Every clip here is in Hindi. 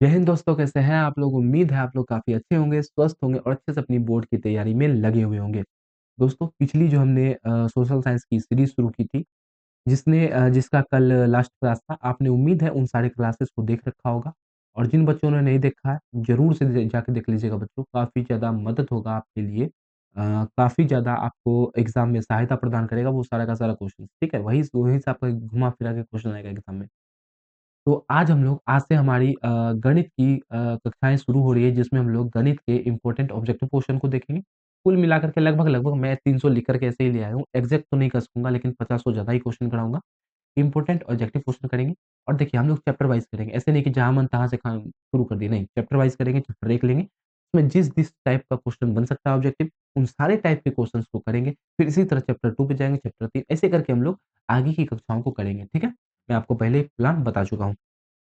जय हिंद दोस्तों, कैसे हैं आप लोग? उम्मीद है आप लोग काफ़ी अच्छे होंगे, स्वस्थ होंगे और अच्छे से अपनी बोर्ड की तैयारी में लगे हुए होंगे। दोस्तों, पिछली जो हमने सोशल साइंस की सीरीज़ शुरू की थी, जिसका कल लास्ट क्लास था, आपने उम्मीद है उन सारे क्लासेस को देख रखा होगा और जिन बच्चों ने नहीं देखा है, ज़रूर से जाके देख लीजिएगा बच्चों, काफ़ी ज़्यादा मदद होगा आपके लिए। काफ़ी ज़्यादा आपको एग्ज़ाम में सहायता प्रदान करेगा वो सारा का सारा क्वेश्चन, ठीक है? वहीं से आपका घुमा-फिरा के क्वेश्चन आएगा एग्ज़ाम में। तो आज से हमारी गणित की कक्षाएँ शुरू हो रही है जिसमें हम लोग गणित के इम्पोर्टेंट ऑब्जेक्टिव क्वेश्चन को देखेंगे। कुल मिलाकर के लगभग-लगभग मैं 300 लिख कर के ऐसे ही ले आया हूँ। एग्ज़ैक्ट तो नहीं कह सकूँगा लेकिन 50 से ज़्यादा ही क्वेश्चन कराऊँगा। इम्पोर्टेंट ऑब्जेक्टिव क्वेश्चन करेंगे और देखिए हम लोग चैप्टर वाइज़ करेंगे। ऐसे नहीं कि जहाँ मन तहाँ से शुरू कर दिए, नहीं चैप्टर वाइज़ करेंगे, चैप्टर 1 लेंगे। उसमें जिस टाइप का क्वेश्चन बन सकता है ऑब्जेक्टिव, उन सारे टाइप के क्वेश्चन्स को करेंगे। फिर इसी तरह चैप्टर 2 पे जाएँगे, चैप्टर 3 ऐसे करके हम लोग आगे की कक्षाओं को करेंगे, ठीक है? मैं आपको पहले ही प्लान बता चुका हूँ।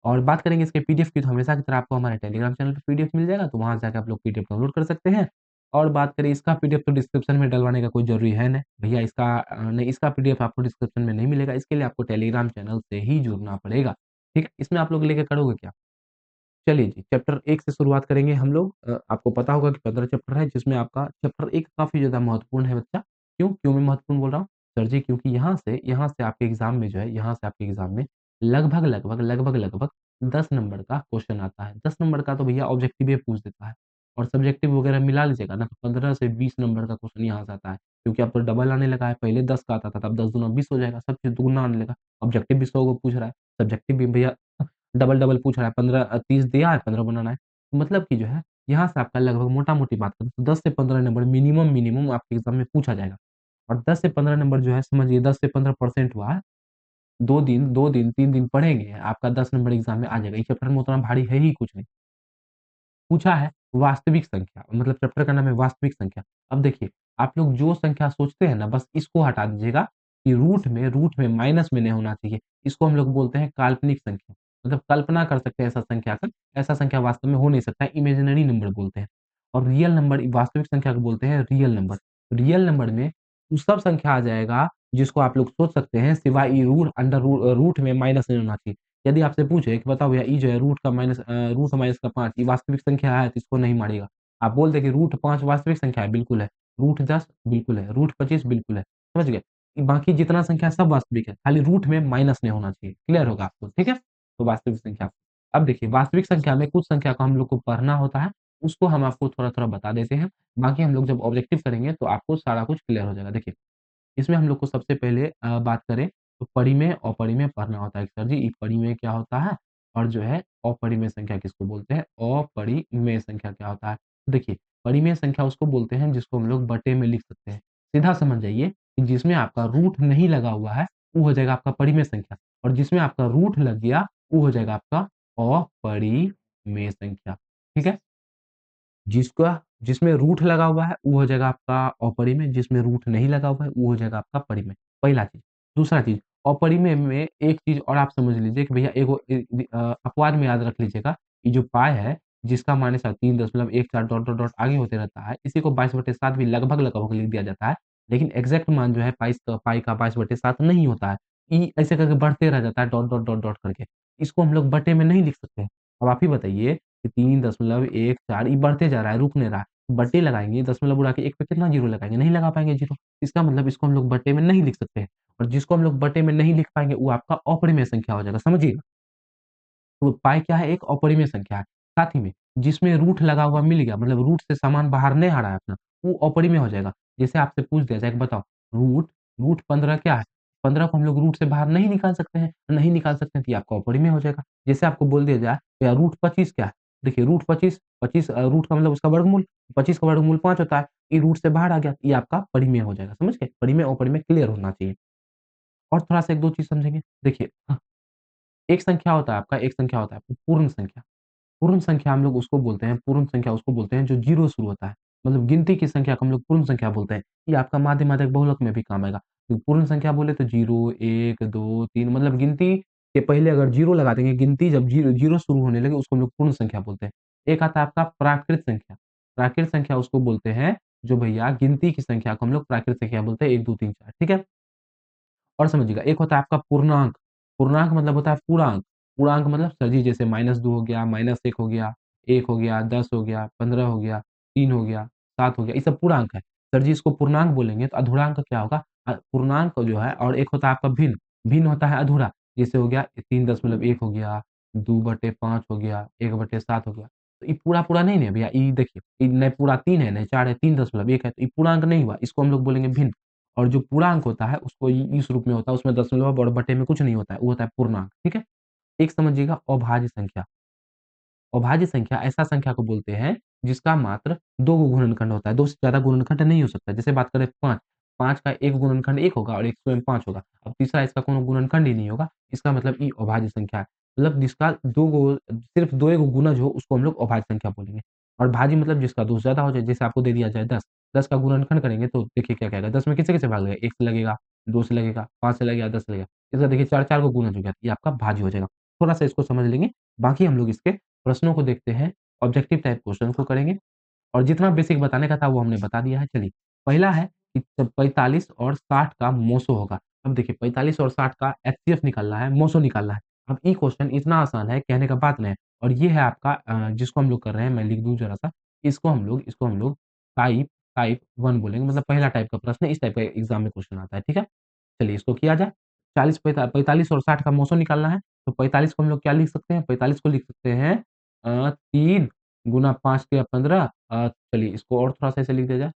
और बात करेंगे इसके पीडीएफ की तो हमेशा की तरह आपको हमारे टेलीग्राम चैनल पे पीडीएफ मिल जाएगा, तो वहाँ से जाके आप लोग पीडीएफ डाउनलोड कर सकते हैं। और बात करें इसका पीडीएफ तो डिस्क्रिप्शन में डलवाने का कोई ज़रूरी है नहीं। भैया नहीं इसका पीडीएफ आपको डिस्क्रिप्शन में नहीं मिलेगा, इसके लिए आपको टेलीग्राम चैनल से ही जुड़ना पड़ेगा, ठीक है? इसमें आप लोग लेके करोगे क्या? चलिए जी, चैप्टर 1 से शुरुआत करेंगे हम लोग। आपको पता होगा कि 15 चैप्टर है जिसमें आपका चैप्टर 1 काफ़ी ज़्यादा महत्वपूर्ण है बच्चा। क्यों? क्यों मैं महत्वपूर्ण बोल रहा हूँ? सर जी क्योंकि यहाँ से आपके एग्ज़ाम में जो है यहाँ से आपके एग्ज़ाम में लगभग 10 नंबर का क्वेश्चन आता है। 10 नंबर का तो भैया ऑब्जेक्टिव ही पूछ देता है और सब्जेक्टिव वगैरह मिला लीजिएगा ना तो 15 से 20 नंबर का क्वेश्चन यहाँ से आता है। क्योंकि अब तो डबल आने लगा है, पहले 10 का आता था, तब 10 दूना 20 हो जाएगा, सब चीज़ दुगुना आने लगा। ऑब्जेक्टिव भी 100 को पूछ रहा है, सब्जेक्टिव भी भैया डबल-डबल पूछ रहा है, 30 दिया है, 15 बनाना है। मतलब कि जो है, यहाँ से आपका लगभग मोटा-मोटी बात करें तो 10 से 15 नंबर मिनिमम आपके एग्ज़ाम में पूछा जाएगा। और 10 से 15 नंबर जो है समझिए 10 से 15% हुआ है। 2 दिन, 3 दिन पढ़ेंगे, आपका 10 नंबर एग्ज़ाम में आ जाएगा। इस चैप्टर में उतना भारी है ही कुछ नहीं। पूछा है वास्तविक संख्या, मतलब चैप्टर का नाम है वास्तविक संख्या। अब देखिए, आप लोग जो संख्या सोचते हैं ना, बस इसको हटा दीजिएगा कि रूट में माइनस में नहीं होना चाहिए। इसको हम लोग बोलते हैं काल्पनिक संख्या। मतलब कल्पना कर सकते हैं ऐसा संख्या का, ऐसा संख्या वास्तव में हो नहीं सकता है, इमेजिनरी नंबर बोलते हैं। और रियल नंबर वास्तविक संख्या को बोलते हैं रियल नंबर। रियल नंबर में वो सब संख्या आ जाएगा, जिसको आप लोग सोच सकते हैं सिवाय रूट में माइनस नहीं होना चाहिए। यदि आपसे पूछे कि बताओ भैया ये जो है रूट माइनस का 5 ये वास्तविक संख्या है तो इसको नहीं मारेगा। आप बोल दें कि रूट 5 वास्तविक संख्या है, बिल्कुल है। रूट 10 बिल्कुल है, रूट 25 बिल्कुल है। समझ गए? बाकी जितना संख्या है सब वास्तविक है, खाली रूट में माइनस नहीं होना चाहिए। क्लियर होगा आपको, ठीक है? तो वास्तविक संख्या। अब देखिए वास्तविक संख्या में कुछ संख्या को हम लोग को पढ़ना होता है, उसको हम आपको थोड़ा-थोड़ा बता देते हैं। बाकी हम लोग जब ऑब्जेक्टिव करेंगे तो आपको सारा कुछ क्लियर हो जाएगा। देखिए इसमें हम लोग को सबसे पहले बात करें तो परिमेय, अपरिमेय पढ़ना होता है कि सर जी ये परिमेय क्या होता है? और जो है अपरिमेय संख्या किसको बोलते हैं? अपरिमेय संख्या क्या होता है? देखिए, परिमेय संख्या उसको बोलते हैं जिसको हम लोग बटे में लिख सकते हैं। सीधा समझ जाइए कि जिसमें आपका रूट नहीं लगा हुआ है, वो हो जाएगा आपका परिमेय संख्या और जिसमें आपका रूट लग गया, वो हो जाएगा आपका अपरिमेय संख्या। ठीक है? जिसमें रूट लगा हुआ है, वो हो जाएगा आपका अपरिमेय, जिसमें रूट नहीं लगा हुआ है, वो हो जाएगा आपका परिमेय, पहला चीज़। दूसरा चीज़, अपरिमेय में एक चीज़ और आप समझ लीजिए कि भैया अपवाद में याद रख लीजिएगा, ये जो पाई है, जिसका मान है 3.14 डॉट आगे होते रहता है, इसी को 22/7 भी लगभग-लगभग लिख दिया जाता है। लेकिन एग्ज़ैक्ट मान जो है पाई का 22/7 नहीं होता है। ऐसे करके बढ़ते रह जाता है डॉट करके। इसको हम लोग बटे में नहीं लिख सकते हैं। अब आप ही बताइए कि 3.14 ये बढ़ते जा रहा है, रुक नहीं रहा है। बट्टे लगाएँगे, दशमलव उड़ा के 1 पे कितना ज़ीरो लगाएँगे? नहीं लगा पाएँगे ज़ीरो। इसका मतलब इसको हम लोग बट्टे में नहीं लिख सकते हैं और जिसको हम लोग बट्टे में नहीं लिख पाएँगे, वो आपका अपरिमेय संख्या हो जाएगा, समझिएगा। तो पाई क्या है? एक अपरिमेय संख्या है। साथ ही में जिसमें रूट लगा हुआ मिल गया, मतलब रूट से सामान बाहर नहीं आ रहा है अपना, वो अपरिमेय हो जाएगा। जैसे आपसे पूछ दिया जाए कि बताओ रूट रूट 15 क्या है? 15 को हम लोग रूट से बाहर नहीं निकाल सकते हैं, नहीं निकाल सकते हैं तो ये आपका अपरिमेय हो जाएगा। जैसे आपको बोल दिया जाए या रूट 25 क्या है? देखिए रूट 25 रूट का मतलब उसका वर्गमूल, 25 का वर्गमूल 5 होता है। ये रूट से बाहर आ गया, ये आपका परिमेय हो जाएगा, समझ गए? परिमेय, अपरिमेय क्लियर होना चाहिए। और थोड़ा-सा 1-2 चीज़ समझेंगे। देखिए एक संख्या होता है आपका, एक संख्या होता है आपका पूर्ण संख्या। पूर्ण संख्या हम लोग उसको बोलते हैं पूर्ण संख्या उसको बोलते हैं जो 0 शुरू होता है। मतलब गिनती की संख्या को हम लोग पूर्ण संख्या बोलते हैं। ये आपका माध्यमाधिक बहुलक में भी काम आएगा। तो पूर्ण संख्या बोले तो 0, 1, 2, 3 मतलब गिनती के पहले अगर 0 लगा देंगे, गिनती जब 0 शुरू होने लगे उसको हम लोग पूर्ण संख्या बोलते हैं। एक आता है आपका प्राकृत संख्या। प्राकृत संख्या उसको बोलते हैं जो भैया गिनती की संख्या को हम लोग प्राकृत संख्या बोलते हैं 1, 2, 3, 4 ठीक है? और समझिएगा एक होता है आपका पूर्णांक। पूर्णांक मतलब होता है पूरा अंक। पूर्णांक मतलब सर जी जैसे -2 हो गया, -1 हो गया, 1 हो गया, 10 हो गया, 15 हो गया, 3 हो गया, 7 हो गया, ये सब पूर्णांक है। सर जी इसको पूर्णांक बोलेंगे तो अधूरांक क्या होगा? पूर्णांक जो है और एक होता है आपका भिन्न, भिन्न होता है अधूरा। जैसे हो गया 3.1 हो गया, 2/5 हो गया, 1/7 हो गया। तो ये पूरा-पूरा नहीं है भैया, ये देखिए, ये नहीं पूरा 3 है, नहीं 4 है, 3.1 है, तो ये पूर्णांक नहीं हुआ, इसको हम लोग बोलेंगे भिन्न। और जो पूर्णांक होता है उसको इस रूप में होता है, उसमें दशमलव और बटे में कुछ नहीं होता है, वो होता है पूर्णांक, ठीक है? एक समझिएगा अभाज्य संख्या। अभाज्य संख्या ऐसा संख्या को बोलते हैं जिसका मात्र 2 गो गुणनखंड होता है, 2 से ज़्यादा गुणनखंड नहीं हो सकता। जैसे बात करें 5, 5 का एक गुणनखंड 1 होगा और एक स्वयं 5 होगा। अब तीसरा इसका कोनो गुणनखंड ही नहीं होगा, इसका मतलब ये अभाज्य संख्या है। मतलब जिसका 2 गो सिर्फ़ 2 गो गुणज हो उसको हम लोग अभाज्य संख्या बोलेंगे। और भाज्य मतलब जिसका 2 से ज़्यादा हो जाए, जैसे आपको दे दिया जाए 10, 10 का गुणनखंड करेंगे तो देखिए क्या-क्या आएगा, 10 में किससे-किससे भाग लगेगा? 1 से लगेगा, 2 से लगेगा, 5 से लगेगा, 10 से लगेगा। इसका देखिए 4-4 को गुणज हो गया, ये आपका भाज्य हो जाएगा। थोड़ा-सा इसको समझ लेंगे, बाकी हम लोग इसके प्रश्नों को देखते हैं, ऑब्जेक्टिव टाइप क्वेश्चन को करेंगे और जितना बेसिक बताने का था वो हमने बता दिया है। चलिए, पहला है कि जब 45 और 60 का मोसो होगा। अब देखिए 45 और 60 का एचसीएफ निकालना है, मोसो निकालना है। अब ये क्वेश्चन इतना आसान है, कहने का बात नहीं है और ये है आपका जिसको हम लोग कर रहे हैं, मैं लिख दूँ ज़रा-सा, इसको हम लोग टाइप टाइप 1 बोलेंगे, मतलब पहला टाइप का प्रश्न है, इस टाइप का एग्ज़ाम में क्वेश्चन आता है, ठीक है? चलिए इसको किया जाए। 45 और 60 का मोसो निकालना है, तो 45 को हम लोग क्या लिख सकते हैं? 45 को लिख सकते हैं 3 गुना 5 तिया 15, चलिए इसको और थोड़ा-सा ऐसे लिख दिया जाए,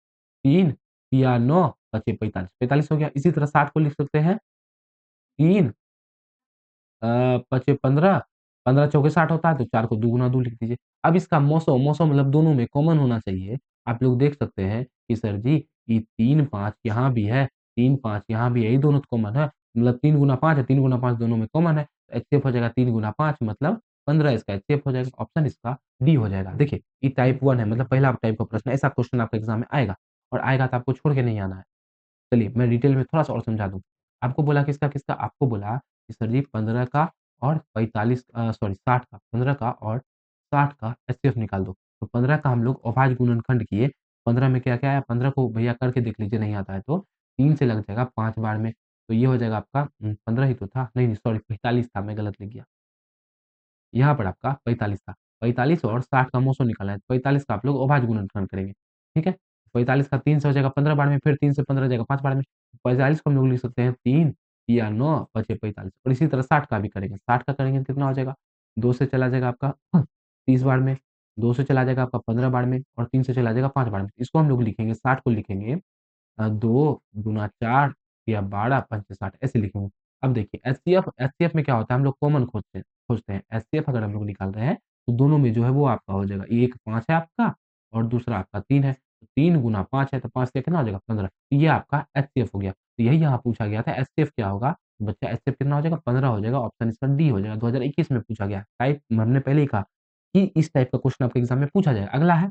3 तिया 9 बचे 45, 45 हो गया। इसी तरह 60 को लिख सकते हैं 3 पचे 15, 15 चौके 60 होता है, तो 4 को 2 गुना 2 लिख दीजिए। अब इसका मोसो, मोसो मतलब दोनों में कॉमन होना चाहिए। आप लोग देख सकते हैं कि सर जी ये 3 5 यहाँ भी है, 3 5 यहाँ भी है, ये दोनों तो कॉमन है। मतलब 3 गुना 5 है, 3 गुना 5 दोनों में कॉमन है। तो एचसीएफ हो जाएगा 3 गुना 5 मतलब 15 इसका एचसीएफ हो जाएगा। ऑप्शन इसका डी हो जाएगा। देखिए, ये टाइप 1 है मतलब पहला टाइप का प्रश्न है। ऐसा क्वेश्चन आपके एग्ज़ाम में आएगा और आएगा तो आपको छोड़ के नहीं आना है। चलिए, मैं डिटेल में थोड़ा-सा और समझा दूँ। आपको बोला किसका-किसका? आपको बोला कि सर जी 15 का और 60 का, 15 का और 60 का एचसीएफ निकाल दो। तो 15 का हम लोग अभाज्य गुणनखंड किए, 15 में क्या-क्या आया? 15 को भैया करके देख लीजिए, नहीं आता है तो 3 से लग जाएगा 5 बार में, तो ये हो जाएगा आपका 15 ही तो था, नहीं सॉरी 45 था, मैं गलत लिख गया। यहाँ पर आपका 45 था। 45 और 60 का मोसो निकालना है, 45 का आप लोग अभाज्य गुणनखंड करेंगे, ठीक है? 45 का 3 से हो जाएगा 15 बार में, फिर 3 से 15 हो जाएगा 5 बार में। 45 को हम लोग लिख सकते हैं 3 या 9 बचे 45 और इसी तरह 60 का भी करेंगे। 60 का करेंगे तो कितना हो जाएगा? 2 से चला जाएगा आपका 30 बार में, 2 से चला जाएगा आपका 15 बार में और 3 से चला जाएगा 5 बार में। इसको हम लोग लिखेंगे 60 को लिखेंगे 2 गुना 4 या 12 पंचे 60 ऐसे लिखेंगे। अब देखिए एचसीएफ में क्या होता है हम लोग कॉमन खोजते हैं। एचसीएफ अगर हम लोग निकाल रहे हैं तो दोनों में जो है वो आपका हो जाएगा। एक 5 है आपका और दूसरा आपका 3 है। 3 गुना 5 है तो 5 से कितना हो जाएगा 15। तो ये आपका एचसीएफ हो गया। तो यही यहाँ पूछा गया था एचसीएफ क्या होगा? तो बच्चा एचसीएफ कितना हो जाएगा? 15 हो जाएगा। ऑप्शन इसका डी हो जाएगा। 2021 में पूछा गया। टाइप हमने पहले ही कहा कि इस टाइप का क्वेश्चन आपके एग्ज़ाम में पूछा जाएगा। अगला है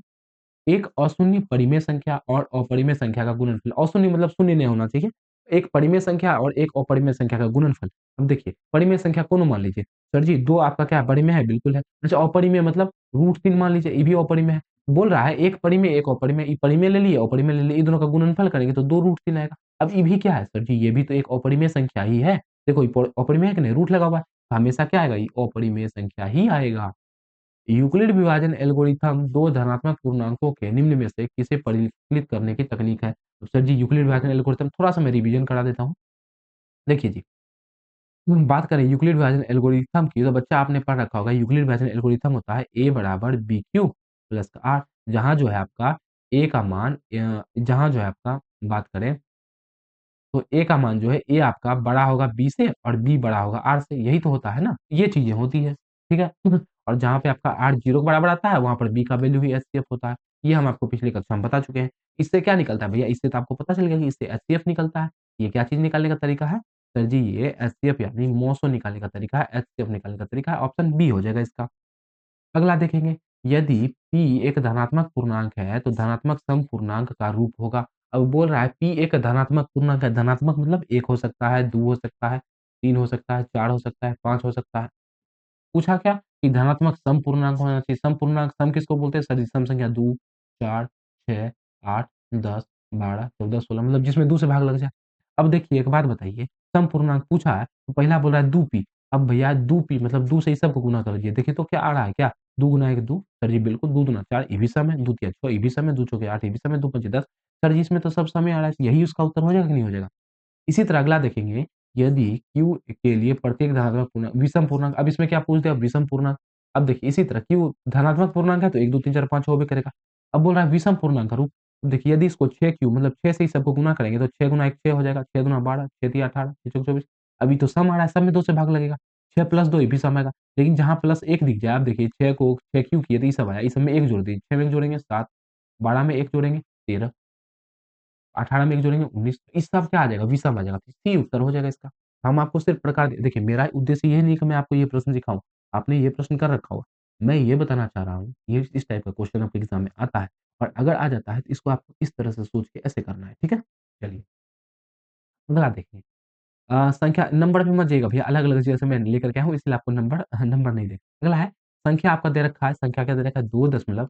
एक अशून्य परिमेय संख्या और अपरिमेय संख्या का गुणनफल। अशून्य मतलब शून्य नहीं होना चाहिए। एक परिमेय संख्या और एक अपरिमेय संख्या का गुणनफल। अब देखिए, परिमेय संख्या कोनो मान लीजिए। सर जी 2 आपका क्या है परिमेय है? बिल्कुल है। अच्छा अपरिमेय मतलब √3 मान लीजिए, ये भी अपरिमेय है। बोल रहा है एक परिमेय, एक अपरिमेय। ये परिमेय ले लिए, अपरिमेय ले लिए, इन दोनों का गुणनफल करेंगे तो 2 √3 आएगा। अब ये भी क्या है? सर जी ये भी तो एक अपरिमेय संख्या ही है। देखो ये अपरिमेय है कि नहीं? रूट लगा हुआ है। तो हमेशा क्या आएगा? ये अपरिमेय संख्या ही आएगा। यूक्लिड विभाजन एल्गोरिथम दो धनात्मक पूर्णांकों के निम्न में से किसे परिकलित करने की तकनीक है? तो सर जी यूक्लिड विभाजन एल्गोरिथम थोड़ा-सा मैं रिवीजन करा देता हूँ। देखिए जी, बात करें यूक्लिड विभाजन एल्गोरिथम की तो बच्चा आपने पढ़ रखा होगा यूक्लिड विभाजन एल्गोरिथम होता है a बराबर b क्यूब प्लस r जहाँ जो है आपका a का मान जहाँ जो है आपका बात करें तो ए का मान जो है ए आपका बड़ा होगा बी से और बी बड़ा होगा आर से, यही तो होता है ना? ये चीज़ें होती है, ठीक है? और जहाँ पे आपका आर 0 के बराबर आता है, वहाँ पर बी का वैल्यू भी एचसीएफ होता है। ये हम आपको पिछली कक्षा में बता चुके हैं। इससे क्या निकलता है भैया? इससे तो आपको पता चल गया कि इससे एचसीएफ निकलता है। ये क्या चीज़ निकालने का तरीका है? सर जी ये एचसीएफ यानी मोसो निकालने का तरीका है, एचसीएफ निकालने का तरीका है, ऑप्शन बी हो जाएगा इसका। अगला देखेंगे, यदि p एक धनात्मक पूर्णांक है, तो धनात्मक सम पूर्णांक का रूप होगा। अब बोल रहा है p एक धनात्मक पूर्णांक है, धनात्मक मतलब 1 हो सकता है, 2 हो सकता है, 3 हो सकता है, 4 हो सकता है, 5 हो सकता है। पूछा क्या? कि धनात्मक सम पूर्णांक होना चाहिए। सम पूर्णांक सम किसको बोलते हैं? सर सम संख्या 2, 4, 6, 8, 10, 12, 14, 16 मतलब जिसमें 2 से भाग लग जाए। अब देखिए एक बात बताइए, सम पूर्णांक पूछा है, तो पहला बोल रहा है 2p अब भैया दू पी मतलब दू से इस सबको गुना कर दीजिए। देखिए तो क्या आ रहा है क्या? 2 गुना 1 2 सर जी बिल्कुल 2 दूना 4 ये भी सम है, 2 तिया 6 ये भी सम है, 2 चौके 8 ये भी सम है, 2 पंचे 10 सर जी इसमें तो सब सम ही आ रहा है। यही उसका उत्तर हो जाएगा कि नहीं हो जाएगा? इसी तरह अगला देखेंगे, यदि Q के लिए प्रत्येक धनात्मक पूर्णांक विषम पूर्णांक अब इसमें क्या पूछ दिया विषम पूर्णांक। अब देखिए इसी तरह Q धनात्मक पूर्णांक है तो 1 2 3 4 5 होबे करेगा। अब बोल रहा है विषम पूर्णांक का रूप। तो देखिए यदि इसको 6Q मतलब 6 से ही सबको गुना करेंगे तो 6 गुना 1 6 हो जाएगा, 6 दूना 12, 6 तिया 18, 6 चौके 24। अभी तो सम आ रहा है, सम में 2 से भाग लगेगा। 6 प्लस 2 ये भी सम आएगा। लेकिन जहाँ प्लस 1 दिख जाए, आप देखिए 6 को 6Q किए तो ये सब आया, इस सब में 1 जोड़ दीजिए, 6 में 1 जोड़ेंगे 7, 12 में 1 जोड़ेंगे 13, 18 में 1 जोड़ेंगे 19 इस सब क्या आ जाएगा? विषम आ जाएगा। तो सी उत्तर हो जाएगा इसका। हम आपको सिर्फ प्रकार देखिए मेरा उद्देश्य ये नहीं है कि मैं आपको ये प्रश्न सिखाऊँ। आपने ये प्रश्न कर रखा होगा। मैं ये बताना चाह रहा हूँ, ये इस टाइप का क्वेश्चन आपके एग्ज़ाम में आता है और अगर आ जाता है तो इसको आपको इस तरह से सोच के ऐसे करना है, ठीक है? चलिए, अगला देखिए। संख्या नंबर पे मत जाइएगा भैया, अलग-अलग जैसे मैं लेकर के आया हूँ इसलिए आपको नंबर नंबर नहीं देगा। अगला है संख्या आपका दे रखा है, संख्या क्या दे रखा है 2.13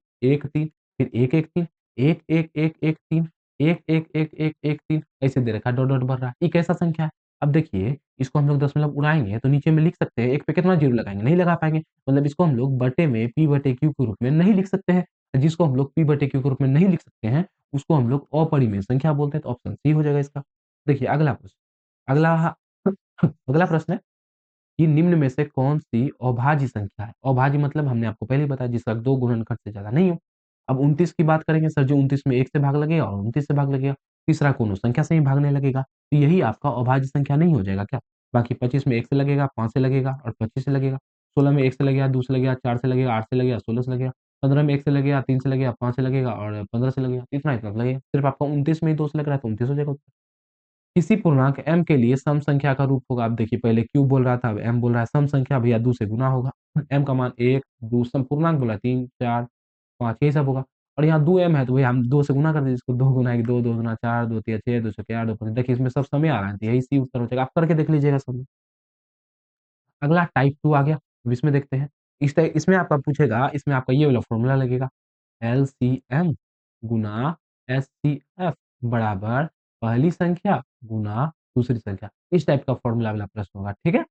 फिर 113 11113 1111113 ऐसे दे रखा है, डॉट-डॉट बढ़ रहा है। ये कैसा संख्या है? अब देखिए इसको हम लोग दशमलव उड़ाएँगे तो नीचे में लिख सकते हैं, 1 पे कितना ज़ीरो लगाएँगे? नहीं लगा पाएँगे। मतलब इसको हम लोग बटे में p बटे q के रूप में नहीं लिख सकते हैं। जिसको हम लोग p बटे q के रूप में नहीं लिख सकते हैं, उसको हम लोग अपरिमेय संख्या बोलते हैं, तो ऑप्शन सी हो जाएगा इसका। देखिए अगला प्रश्न। अगला अगला प्रश्न है कि निम्न में से कौन-सी अभाज्य संख्या है? अभाज्य मतलब हमने आपको पहले ही बताया जिसका 2 गुणनखंड से ज़्यादा नहीं हो। अब 29 की बात करेंगे सर जी 29 में 1 से भाग लगेगा और 29 से भाग लगेगा। तीसरा कोनो संख्या से ही भागने लगेगा। तो यही आपका अभाज्य संख्या नहीं हो जाएगा क्या? बाकी 25 में 1 से लगेगा, 5 से लगेगा और 25 से लगेगा। 16 में 1 से लगेगा, 2 से लगेगा, 4 से लगेगा, 8 से लगेगा, 16 से लगेगा। 15 में 1 से लगेगा, 3 से लगेगा, 5 से लगेगा और 15 से लगेगा। इतना-इतना लगेगा। सिर्फ आपका 29 में ही 2 से लग रहा है तो 29 हो जाएगा। किसी पूर्णांक m के लिए सम संख्या का रूप होगा। अब देखिए पहले q बोल रहा था, अब m बोल रहा है। सम संख्या भैया 2 से गुना होगा। m का मान 1, 2 सम पूर्णांक बोला 3, 4, 5 यही सब होगा। और यहाँ 2m है तो भैया हम 2 से गुना कर दीजिए इसको 2 गुना 1 2, 2 दूना 4, 2 तिया 6, 2 छक्के 8, 2 पंचे देखिए इसमें सब समय आ रहा है तो यही सी उत्तर हो जाएगा। आप करके देख लीजिएगा सब। अगला टाइप 2 आ गया। अब इसमें देखते हैं। इसमें आपका पूछेगा, इसमें आपका ये वाला फ़ॉर्मूला लगेगा। एलसीएम गुना एचसीएफ बराबर पहली संख्या गुना दूसरी संख्या। इस टाइप का फ़ॉर्मूला वाला प्रश्न होगा, ठीक है?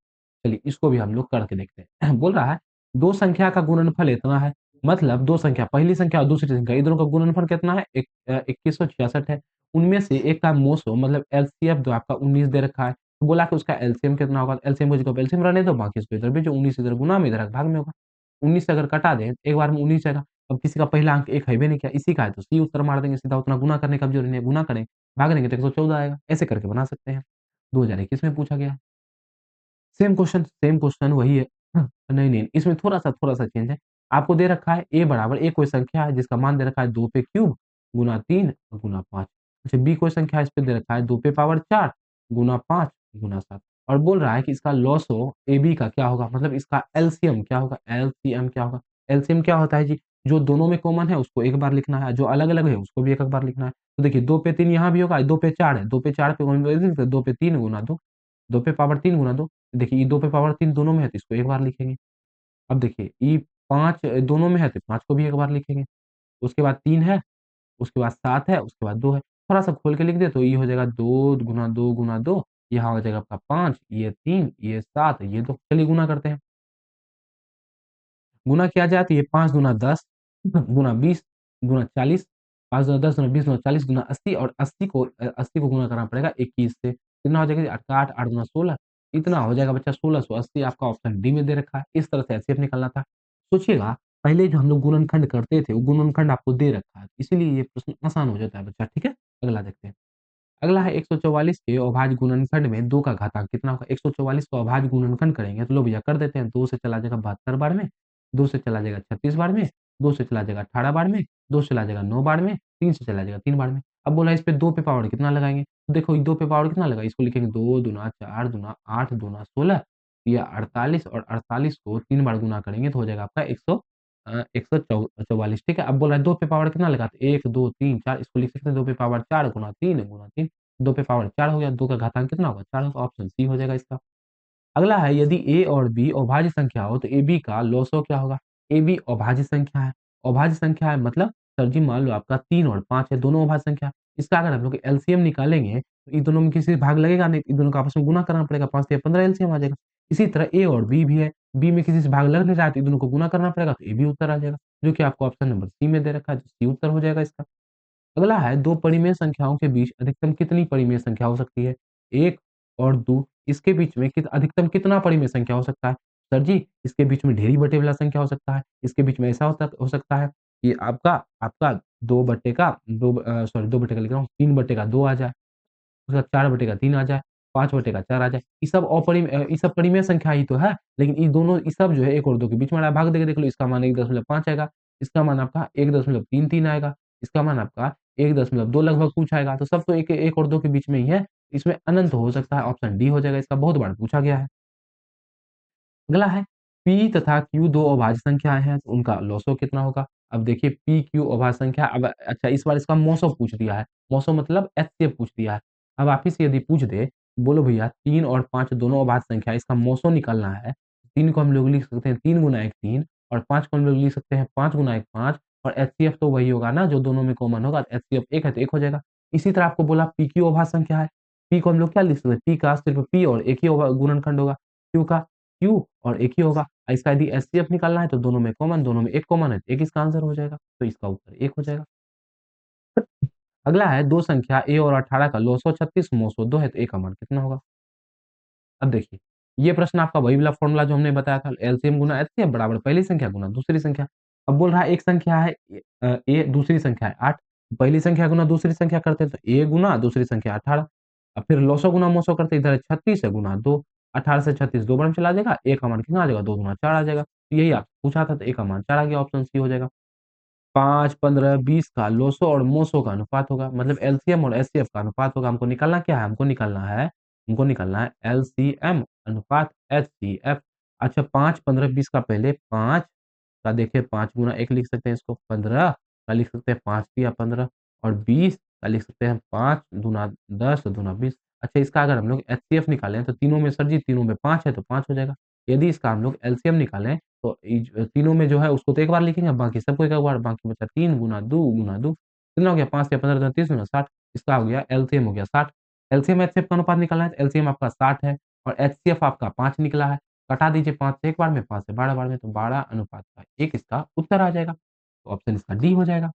चलिए इसको भी हम लोग करके देखते हैं। बोल रहा है 2 संख्या का गुणनफल इतना है, मतलब 2 संख्या पहली संख्या और दूसरी संख्या इन दोनों का गुणनफल कितना है? 2166 है। उनमें से एक का मोसो मतलब एलसीएफ जो आपका 19 दे रखा है। तो बोला कि उसका एलसीएम कितना होगा? एलसीएम की जगह एलसीएम रहने दो, बाकी इसको इधर भेजो 19 इधर गुणा में, इधर भाग में होगा। 19 से अगर कटा दें, एक बार में 19 आएगा। अब किसी का पहला अंक 1 है भी नहीं किया, इसी का है तो सी उत्तर मार देंगे सीधा, उतना गुना करने का भी ज़रूरी नहीं है, गुना करें, भाग देंगे तो 114 आएगा। ऐसे करके बना सकते हैं। 2021 में पूछा गया है। सेम क्वेश्चन वही है। नहीं, इसमें थोड़ा-सा चेंज है। आपको दे रखा है a बराबर a कोई संख्या है जिसका मान दे रखा है 2 पे क्यूब गुना 3 गुना 5। अच्छा b कोई संख्या है इस पे दे रखा है 2 पे पावर 4 गुना 5 गुना 7 और बोल रहा है कि इसका लॉसो ab का क्या होगा? मतलब इसका एलसीएम क्या होगा? एलसीएम क्या होगा? एलसीएम क्या होता है जी? जो दोनों में कॉमन है उसको एक बार लिखना है, जो अलग-अलग है उसको भी एक-एक बार लिखना है। तो देखिए 2 पे 3 यहाँ भी होगा, 2 पे 4 है, 2 पे 4 पे 2 पे 3 गुना 2, 2 पे पावर 3 गुना 2 देखिए ये 2 पे पावर 3 दोनों में है तो इसको एक बार लिखेंगे। अब देखिए ये 5 दोनों में है तो 5 को भी एक बार लिखेंगे। उसके बाद 3 है, उसके बाद 7 है, उसके बाद 2 है। थोड़ा-सा खोल के लिख दें तो ये हो जाएगा 2 गुना 2 गुना 2 यहाँ हो जाएगा आपका 5 ये 3 ये 7 ये 2 चलिए गुना करते हैं। गुना किया जाए तो ये 5 दूना 10 गुना 20 गुना 40 5 दूना 10 गुना 20 गुना 40 गुना 80 और 80 को गुना करना पड़ेगा 21 से। कितना हो जाएगा जी 8 8 दूना 16 इतना हो जाएगा बच्चा 1680 आपका ऑप्शन डी में दे रखा है। इस तरह से एचसीएफ निकालना था। सोचिएगा पहले जो हम लोग गुणनखंड करते थे, वो गुणनखंड आपको दे रखा है। इसीलिए ये प्रश्न आसान हो जाता है बच्चा, ठीक है? अगला देखते हैं। अगला है 144 के अभाज्य गुणनखंड में 2 का घातांक कितना होगा? 144 को अभाज्य गुणनखंड करेंगे तो लो भैया कर देते हैं। 2 से चला जाएगा 72 बार में, 2 से चला जाएगा 36 बार में, 2 से चला जाएगा 18 बार में, 2 से चला जाएगा 9 बार में, 3 से चला जाएगा 3 बार में। अब बोला इस पे 2 पे पावर कितना लगाएँगे? तो देखो 2 पे पावर कितना लगा इसको लिखेंगे 2 दूना 4 दूना 8 दूना 16 या 48 और 48 को 3 बार गुना करेंगे तो हो जाएगा आपका 144 ठीक है? अब बोल रहा है 2 पे पावर कितना लगा? तो 1 2 3 4 इसको लिख सकते हैं 2 पे पावर 4 गुना 3 2 पे पावर 4 हो गया, 2 का घातांक कितना होगा? 4 होगा, ऑप्शन सी हो जाएगा इसका। अगला है यदि ए और बी अभाज्य संख्या हो तो एबी का लॉसो क्या होगा? एबी अभाज्य संख्या है। अभाज्य संख्या है मतलब सर जी मान लो आपका 3 और 5 है, दोनों अभाज्य संख्या है। इसका अगर हम लोग एलसीएम निकालेंगे तो इन दोनों में किसी से भाग लगेगा नहीं, इन दोनों को आपस में गुना करना पड़ेगा, 5 तिया 15 एलसीएम आ जाएगा। इसी तरह ए और बी भी है, बी में किसी से भाग लग नहीं रहा है तो इन दोनों को गुना करना पड़ेगा तो ए भी उत्तर आ जाएगा, जो कि आपको ऑप्शन नंबर सी में दे रखा है, तो सी उत्तर हो जाएगा इसका। अगला है 2 परिमेय संख्याओं के बीच अधिकतम कितनी परिमेय संख्या हो सकती है? 1 और 2 इसके बीच में अधिकतम कितना परिमेय संख्या हो सकता है? सर जी, इसके बीच में ढेरी बटे वाला संख्या हो सकता है। इसके बीच में ऐसा हो सकता है कि आपका आपका 2 बट्टे का 2 बट्टे का लिख रहा हूँ, 3 बट्टे का 2 आ जाए, उसका 4 बटे का 3 आ जाए, 5 बटे का 4 आ जाए। ये सब परिमेय संख्या ही तो है, लेकिन ये सब जो है 1 और 2 के बीच में आ रहा है। भाग देके देख लो, इसका मान 1.5 आएगा, इसका मान आपका 1.33 आएगा, इसका मान आपका 1.2 लगभग कुछ आएगा। तो सब तो 1 और 2 के बीच में ही है। इसमें अनंत हो सकता है, ऑप्शन डी हो जाएगा इसका, बहुत बार पूछा गया है। अगला है P तथा Q 2 अभाज्य संख्याएँ हैं, तो उनका लॉसव कितना होगा? अब देखिए P, Q अभाज्य संख्या, अब अच्छा इस बार इसका मॉसव पूछ दिया है। मॉसव मतलब एचसीएफ पूछ दिया है। अब आप ही से यदि पूछ दे, बोलो भैया 3 और 5 दोनों अभाज्य संख्या है, इसका मॉसव निकालना है। 3 को हम लोग लिख सकते हैं 3 गुना 1 3 और 5 को हम लोग लिख सकते हैं 5 गुना 1 5 और एचसीएफ तो वही होगा ना जो दोनों में कॉमन होगा, एचसीएफ 1 है तो 1 हो जाएगा। इसी तरह आपको बोला PQ अभाज्य संख्या है। P को हम लोग क्या लिख सकते हैं? P का सिर्फ P और एक ही गुणनखंड होगा। Q का Q और एक ही होगा। इसका यदि एचसीएफ निकालना है तो दोनों में कॉमन, दोनों में 1 कॉमन है, 1 इसका आंसर हो जाएगा। तो इसका उत्तर 1 हो जाएगा। अगला है 2 संख्या A और 18 का लॉसव 36 मॉसव 2 है तो A का मान कितना होगा? अब देखिए, ये प्रश्न आपका वही वाला फ़ॉर्मूला जो हमने बताया था, एलसीएम गुना एचसीएफ बराबर पहली संख्या गुना दूसरी संख्या। अब बोल रहा है एक संख्या है A, दूसरी संख्या है 8, पहली संख्या गुना दूसरी संख्या करते हैं तो A गुना दूसरी संख्या 18। अब फिर लॉसव गुना मॉसव करते हैं, इधर 36 है गुना 2, 18 से 36 2 बार में चला जाएगा, A का मान कितना आ जाएगा? 2 गुना 4 आ जाएगा। तो यही आपसे पूछा था तो A का मान 4 आ गया, ऑप्शन सी हो जाएगा। 5, 15, 20 का लोसो और मोसो का अनुपात होगा, मतलब एलसीएम और एचसीएफ का अनुपात होगा। हमको निकालना क्या है? हमको निकालना है एलसीएम अनुपात एचसीएफ। अच्छा 5, 15, 20 का पहले 5 का देखिए 5 गुना 1 लिख सकते हैं इसको, 15 का लिख सकते हैं 5 तिया 15 और 20 का लिख सकते हैं 5 दूना 10 दूना 20। अच्छा इसका अगर हम लोग एचसीएफ निकालें तो तीनों में सर जी तीनों में 5 है तो 5 हो जाएगा। यदि इसका हम लोग एलसीएम निकालें तो तीनों में जो है उसको तो एक बार लिखेंगे, बाकी सबको एक बार, बाकी बचा 3 गुना 2 कितना हो गया? 5 या 15 30 गुना 60, इसका हो गया एलसीएम हो गया 60। एलसीएम एचसीएफ का अनुपात निकालना है तो एलसीएम आपका 60 है और एचसीएफ आपका 5 निकला है। घटा दीजिए 5 से एक बार में, 5 से 12 बार में, तो 12 अनुपात का 1 इसका उत्तर आ जाएगा। तो ऑप्शन इसका डी हो जाएगा।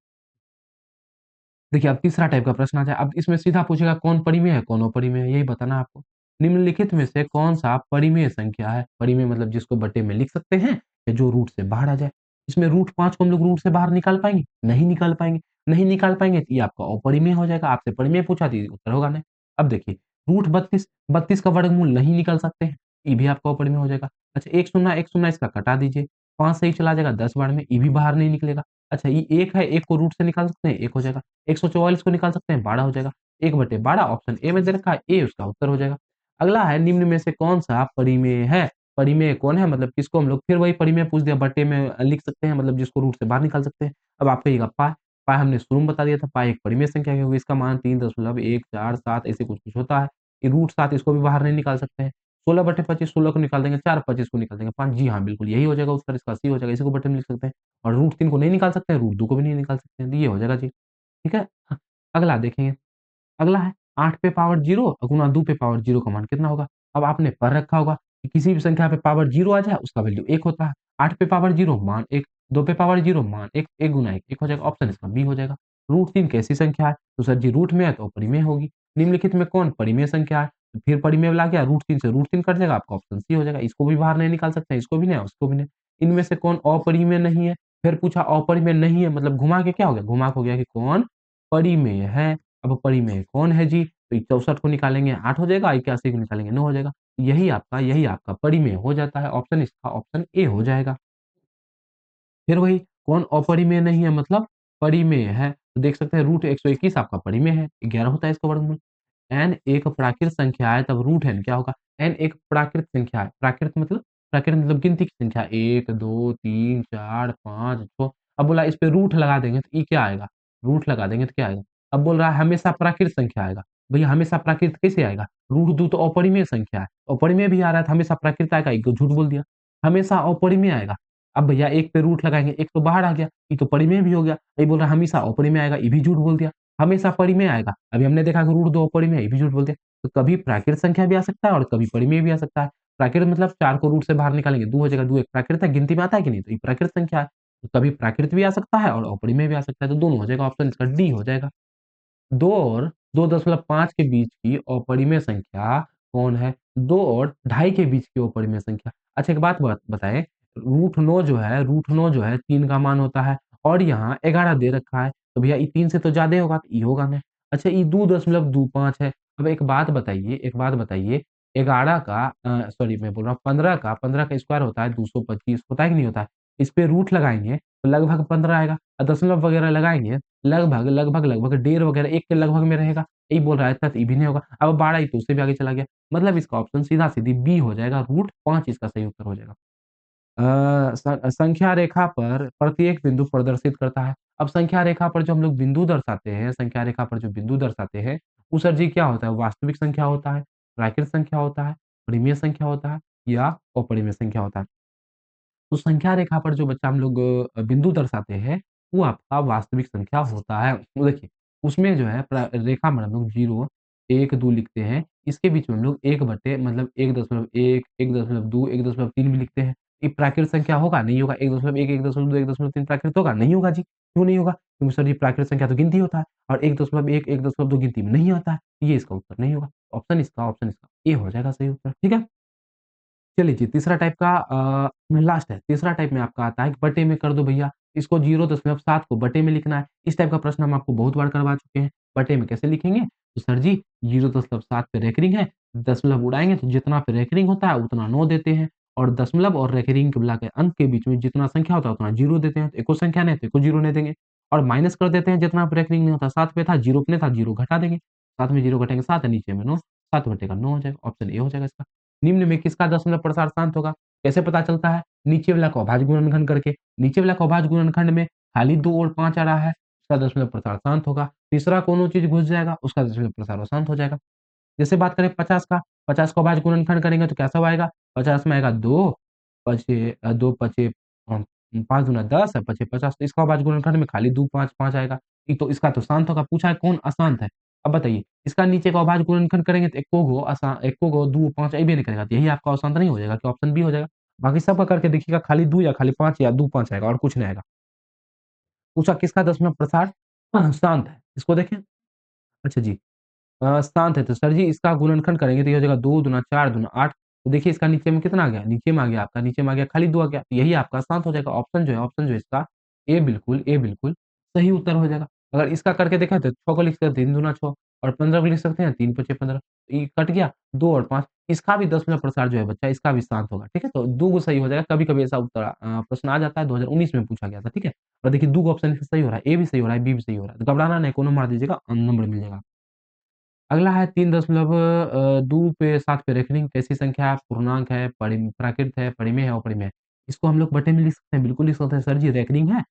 देखिए, अब तीसरा टाइप का प्रश्न आ जाए। अब इसमें सीधा पूछेगा कौन परिमेय है, कौन अपरिमेय है, यही बताना है आपको। निम्नलिखित में से कौन-सा परिमेय संख्या है? परिमेय मतलब जिसको बट्टे में लिख सकते हैं या जो रूट से बाहर आ जाए। इसमें रूट 5 को हम लोग रूट से बाहर निकाल पाएँगे? नहीं निकाल पाएँगे। नहीं निकाल पाएँगे तो ये आपका अपरिमेय हो जाएगा। आपसे परिमेय पूछा तो ये उत्तर होगा नहीं। अब देखिए, रूट 32, 32 का वर्गमूल नहीं निकाल सकते हैं, ये भी आपका अपरिमेय हो जाएगा। अच्छा 1 शून्य इसका कटा दीजिए, 5 से ही चला जाएगा 10 बार में, ये भी बाहर नहीं निकलेगा। अच्छा ये 1 है, 1 को रूट से निकाल सकते हैं, 1 हो जाएगा। 144 को निकाल सकते हैं, 12 हो जाएगा। 1/12 ऑप्शन ए में दे रखा है, ए उसका उत्तर हो जाएगा। अगला है निम्न में से कौन-सा परिमेय है? परिमेय कौन है मतलब किसको हम लोग फिर वही परिमेय पूछ दिया, बट्टे में लिख सकते हैं मतलब जिसको रूट से बाहर निकाल सकते हैं। अब आप कहिएगा पाई, पाई हमने शुरू में बता दिया था, पाई एक परिमेय संख्या क्योंकि इसका मान 3.147 ऐसे कुछ-कुछ होता है। ये रूट 7 इसको भी बाहर नहीं निकाल सकते हैं। 16/25 16 को निकाल देंगे, 4 25 को निकाल देंगे 5 जी हाँ, बिल्कुल यही हो जाएगा उत्तर इसका सी हो जाएगा। इसी को बट्टे में लिख सकते हैं और रूट 3 को नहीं निकाल सकते हैं, रूट 2 को भी नहीं निकाल सकते हैं, तो ये हो जाएगा जी। ठीक है? अगला देखेंगे, अगला है 8 पे पावर 0 गुना 2 पे पावर 0 का मान कितना होगा? अब आपने पढ़ रखा होगा कि किसी भी संख्या पे पावर 0 आ जाए उसका वैल्यू 1 होता है। 8 पे पावर 0 मान 1, 2 पे पावर 0 मान 1, 1 गुना 1, 1 हो जाएगा। ऑप्शन इसका बी हो जाएगा। रूट 3 कैसी संख्या है? तो सर जी रूट में है तो परिमेय होगी। निम्नलिखित में कौन परिमेय संख्या है? तो फिर परिमेय वाला क्या रूट 3 से रूट 3 कट जाएगा, आपका ऑप्शन सी हो जाएगा। इसको भी बाहर नहीं निकाल सकते हैं, इसको भी नहीं, उसको भी नहीं। इनमें से कौन अपरिमेय नहीं है? फिर पूछा अपरिमेय नहीं है मतलब घुमा के क्या हो गया? घुमा के हो गया कि कौन परिमेय है। अब परिमेय कौन है जी? तो 64 को निकालेंगे 8 हो जाएगा, 81 को निकालेंगे 9 हो जाएगा। यही आपका परिमेय हो जाता है। ऑप्शन इसका ऑप्शन ए हो जाएगा। फिर वही कौन अपरिमेय नहीं है मतलब परिमेय है। तो देख सकते हैं रूट 121 आपका परिमेय है, 11 होता है इसका वर्गमूल। n एक प्राकृत संख्या है तब रूट n क्या होगा? n एक प्राकृत मतलब गिनती की संख्या 1, 2, 3, 4, 5, 6। अब बोला इस पे रूट लगा देंगे तो ये क्या आएगा? रूट लगा देंगे तो क्या आएगा? अब बोल रहा है हमेशा प्राकृत संख्या आएगा। भैया हमेशा प्राकृत कैसे आएगा? रूट 2 तो अपरिमेय संख्या है। अपरिमेय भी आ रहा है तो हमेशा प्राकृत आएगा, एक तो झूठ बोल दिया। हमेशा अपरिमेय आएगा। अब भैया 1 पे रूट लगाएँगे, 1 तो बाहर आ गया, ये तो परिमेय भी हो गया। ये बोल रहा है हमेशा अपरिमेय आएगा, ये भी झूठ बोल दिया। हमेशा परिमेय आएगा। अभी हमने देखा कि रूट 2 अपरिमेय है, ये भी झूठ बोल दिया। तो कभी प्राकृत संख्या भी आ सकता है और कभी परिमेय भी आ सकता है। प्राकृत मतलब 4 को रूट से बाहर निकालेंगे, 2 हो जाएगा, 2 एक प्राकृत है, गिनती में आता है कि नहीं? तो ये प्राकृत संख्या है, तो कभी प्राकृत भी आ सकता है और अपरिमेय भी आ सकता है, तो दोनों हो जाएगा, ऑप्शन इसका डी हो जाएगा। 2 और 2.5 के बीच की अपरिमेय संख्या कौन है? 2 और ढाई के बीच की अपरिमेय संख्या। अच्छा एक बात बताएँ, रूट 9 जो है 3 का मान होता है और यहाँ 11 दे रखा है, तो भैया ये 3 से तो ज़्यादा होगा, तो ये होगा नहीं। अच्छा ये 2.25 है। अब एक बात बताइए 11 का सॉरी मैं बोल रहा हूँ 15 का स्क्वायर होता है 225 होता है कि नहीं होता है? इस पे रूट लगाएँगे तो लगभग 15 आएगा और दशमलव वगैरह लगाएँगे लगभग डेढ़ वगैरह 1 के लगभग में रहेगा। यही बोल रहा है इतना तो ये भी नहीं होगा। अब 12 ही तो उससे भी आगे चला गया। मतलब इसका ऑप्शन सीधा-सीधी बी हो जाएगा, रूट 5 इसका सही उत्तर हो जाएगा। संख्या रेखा पर प्रत्येक बिंदु प्रदर्शित करता है। अब संख्या रेखा पर जो हम लोग बिंदु दर्शाते हैं, संख्या रेखा पर जो बिंदु दर्शाते हैं, वो सर जी क्या होता है? वास्तविक संख्या होता है, प्राकृत संख्या होता है, परिमेय संख्या होता है या अपरिमेय संख्या होता है। तो संख्या रेखा पर जो बच्चा हम लोग बिंदु दर्शाते हैं, वो आपका वास्तविक संख्या होता है। तो देखिए, उसमें जो है रेखा में हम लोग 0, 1, 2 लिखते हैं। इसके बीच में हम लोग 1 बटे मतलब 1.1, 1.2, 1.3 भी लिखते हैं। ये प्राकृत संख्या होगा? नहीं होगा। 1.1, 1.2, 1.3 प्राकृत होगा? नहीं होगा जी। क्यों नहीं होगा? क्योंकि सर जी प्राकृत संख्या तो गिनती होता है और 1.1, 1.2 गिनती में नहीं आता है। ये इसका उत्तर नहीं होगा। ऑप्शन इसका ए हो जाएगा सही उत्तर। ठीक है? चलिए जी, तीसरा टाइप का लास्ट है। तीसरा टाइप में आपका आता है कि बटे में कर दो भैया, इसको 0.7 को बटे में लिखना है। इस टाइप का प्रश्न हम आपको बहुत बार करवा चुके हैं। बटे में कैसे लिखेंगे? तो सर जी 0.7 पे रेकरिंग है, दशमलव उड़ाएँगे तो जितना पे रेकरिंग होता है उतना 9 देते हैं और दशमलव और रेकरिंग के मिला के अंक के बीच में जितना संख्या होता है उतना 0 देते हैं। तो एको संख्या नहीं है तो एको 0 नहीं देंगे और माइनस कर देते हैं जितना पे रेकरिंग नहीं होता। 7 पे था, 0 पे नहीं था, 0 घटा देंगे। 7 में 0 घटाएँगे 7 है, नीचे में 9, 7 बटेगा 9 हो जाएगा। ऑप्शन ए हो जाएगा इसका। निम्न में किसका दशमलव प्रसार शांत होगा? कैसे पता चलता है? नीचे वाला को अभाज्य गुणनखंड करके। नीचे वाला को अभाज्य गुणनखंड में खाली 2 और 5 आ रहा है, उसका दशमलव प्रसार शांत होगा। तीसरा कोनो चीज़ घुस जाएगा, उसका दशमलव प्रसार अशांत हो जाएगा। जैसे बात करें 50 का, 50 को अभाज्य गुणनखंड करेंगे तो कैसा आएगा? 50 में आएगा 2 2 पचे 5 दूना 10 पचे 50 तो इसका अभाज्य गुणनखंड में खाली 2 5 5 आएगा। ये तो इसका तो शांत होगा, पूछा है कौन अशांत है? अब बताइए, इसका नीचे का अभाज्य गुणनखंड करेंगे तो एको गो 2 5 अइबे नहीं करेगा, तो यही आपका अशांत नहीं हो जाएगा कि ऑप्शन बी हो जाएगा। बाकी सबका करके देखिएगा खाली 2 या खाली 5 या 2 5 आएगा और कुछ नहीं आएगा। पूछा किसका दशमलव प्रसार शांत है? इसको देखें। अच्छा जी। शांत है तो सर जी इसका गुणनखंड करेंगे तो ये हो जाएगा 2 दूना 4 दूना 8 तो देखिए इसका नीचे में कितना आ गया? नीचे में आ गया आपका नीचे में आ गया खाली 2 आ गया। तो यही आपका शांत हो जाएगा। ऑप्शन जो है इसका ए बिल्कुल सही उत्तर हो जाएगा। अगर इसका करके देखा तो 6 को लिख सकते हैं 3 दूना 6 और 15 को लिख सकते हैं 3 पचे 15 ये कट गया 2 और 5 इसका भी दशमलव प्रसार जो है बच्चा इसका भी शांत होगा। ठीक है? तो 2 गो सही हो जाएगा। कभी-कभी ऐसा उत्तर प्रश्न आ जाता है 2019 में पूछा गया था। ठीक है? और देखिए 2 गो ऑप्शन इसका सही हो रहा है। ए भी सही हो रहा है, बी भी सही हो रहा है। तो घबराना नहीं, कोनो मार दीजिएगा नंबर मिल जाएगा। अगला है 3.2 पे 7 पे रेखनीय कैसी संख्या है? पूर्णांक है, प्राकृत है, परिमेय है, अपरिमेय है। इसको हम लोग बटे में लिख सकते हैं, बिल्कुल लिख सकते हैं सर जी रेखनीय है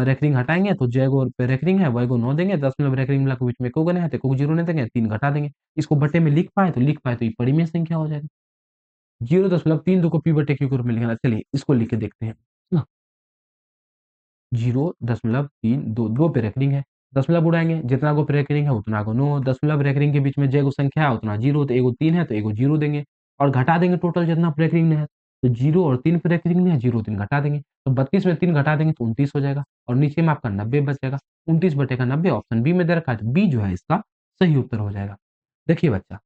रेखनीय हटाएँगे तो जय गो पे रेखनीय है, वय गो 9 देंगे, दशमलव रेखनीय मिला के बीच में एको गो नहीं है तो एको को 0 नहीं देंगे, 3 घटा देंगे। इसको बटे में लिख पाए तो ये परिमेय संख्या हो जाएगा। 0.32 को पी बटे क्यू के रूप में लिखना चलिए इसको लिख के देखते हैं। ना 0.32 2 पे रेकरिंग है, दशमलव उड़ाएँगे, जितना गो पे रेकरिंग है उतना को 9 दशमलव रेकरिंग के बीच में जय गो संख्या है उतना 0 तो एगो 3 है तो एगो 0 देंगे और घटा देंगे टोटल जितना पे रेकरिंग में है। तो 0 और 3 पे रेकरिंग में है, 0 3 घटा देंगे, तो 32 में 3 घटा देंगे तो 29 हो जाएगा और नीचे में आपका 90 बच जाएगा। 29 बटेगा 90 ऑप्शन बी में दे रखा है, तो बी जो है इसका सही उत्तर हो जाएगा। देखिए बच्चा,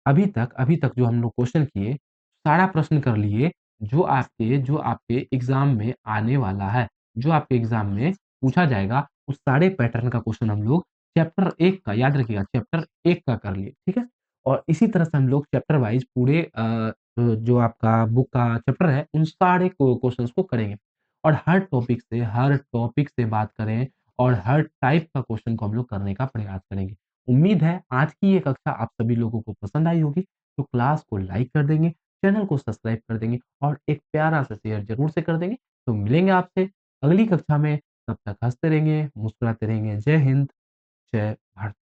अभी तक जो हम लोग क्वेश्चन किए, सारा प्रश्न कर लिए जो आपके एग्ज़ाम में आने वाला है। जो आपके एग्ज़ाम में पूछा जाएगा, उस सारे पैटर्न का क्वेश्चन हम लोग चैप्टर 1 का याद रखिएगा चैप्टर 1 का कर लिए, ठीक है? और इसी तरह से हम लोग चैप्टर वाइज़ पूरे जो आपका बुक का चैप्टर है, उन सारे क्वेश्चंस को करेंगे। और हर टॉपिक से बात करें और हर टाइप का क्वेश्चन को हम लोग करने का प्रयास करेंगे। उम्मीद है आज की ये कक्षा आप सभी लोगों को पसंद आई होगी, तो क्लास को लाइक कर देंगे, चैनल को सब्सक्राइब कर देंगे और एक प्यारा-सा शेयर ज़रूर से कर देंगे। तो मिलेंगे आपसे अगली कक्षा में, तब तक हँसते रहेंगे, मुस्कुराते रहेंगे। जय हिंद, जय भारत।